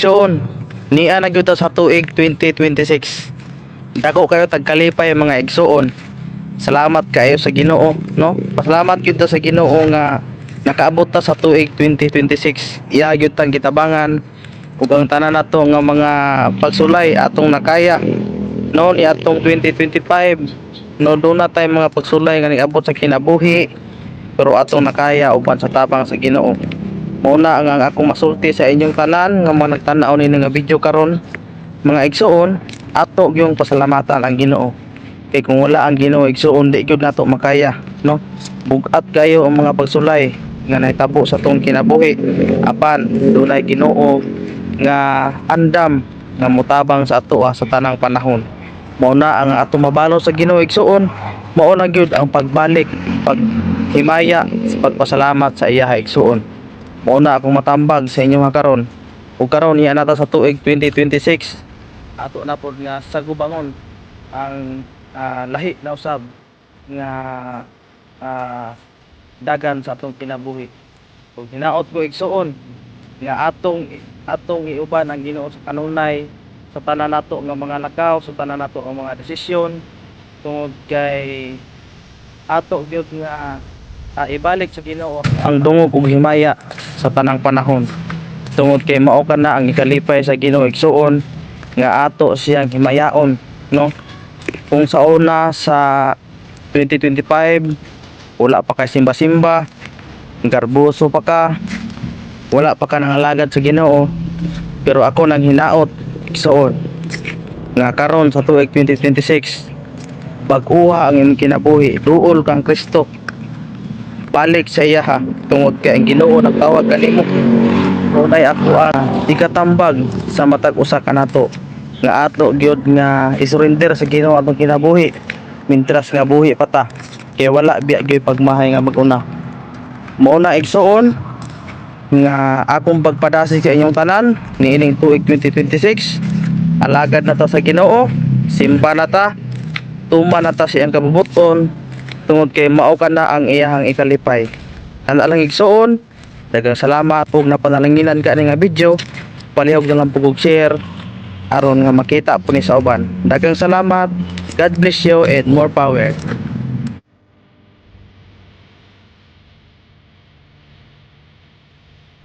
igsoon. Niya na gyud ta sa tuig 2026. Dako kayo tagkalipay mga igsoon. Salamat kayo sa Ginoo, no? Pasalamat gyud ta sa Ginoo nga nakaabot ta sa tuig 2026. Iya gyud tang gitabangan ug ang tanan nato nga mga pagsulay atong nakaya. No, ni atong 2025 no do na tay mga pagsulay nga nag-abot sa kinabuhi pero atong nakaya uban sa tabang sa Ginoo. Muna ang akong masulti sa inyong tanan nga mga nagtan-aw ni nga video karon mga igsoon, ato yung pasalamatan ang Ginoo. Kay kung wala ang Ginoo igsoon di gyud nato makaya, no? Bugat kayo ang mga pagsulay nga nahitabo sa tong kinabuhi apan dunay Ginoo nga andam nga mutabang sa ato sa tanang panahon. Mao na ang ato mabalo sa Ginoo igsoon, mao na gyud ang pagbalik, paghimaya, pagpasalamat sa iya igsoon. Mao na akong matambag sa inyo nga karon. Ug karon niya nata sa tuig 2026. Ato na pod nga sagubangon ang lahi na usab nga dagan sa atong kinabuhi. Ug hinaot ko igsoon nga atong iuban ang Ginoo sa kanunay sa tanan nato nga mga lakaw, sa tanan nato nga mga desisyon tungod kay ato gyud nga ibalik sa Ginoo ang dungog ug himaya sa tanang panahon. Tungod kay mao kana ang ikalipay sa Ginoo igsoon nga ato siyang himayaon, no? Kung sa una sa 2025 wala pa kay simba-simba, garboso pa ka, wala pa ka nangalagad sa Ginoo, pero ako nang hinaot igsoon nga karon sa tuig 2026 bag-uha ang imong kinabuhi, duol kang Kristo, balik sa iya ha, tungod kay ang Ginoo nagtawag kanimo. Unay ako igatambag sa matag usa kanato nga ato gyud nga isurrender sa Ginoo atong kinabuhi mintras nga buhi pa ta, kay wala biya gyud pagmahay nga mag-una. Mao na igsoon nga akong pagpadasi sa inyong tanan niining tuig 2026. Alagad na ta sa Ginoo, simba na ta, tuma na ta siyang kabubuton tungod kay mao kana ang iyang ikalipay. Ana lang igsoon, daghang salamat ug napanalanginan ka ni nga video. Palihog na lang pug share aron nga makita po ni sa uban. Daghang salamat. God bless you and more power.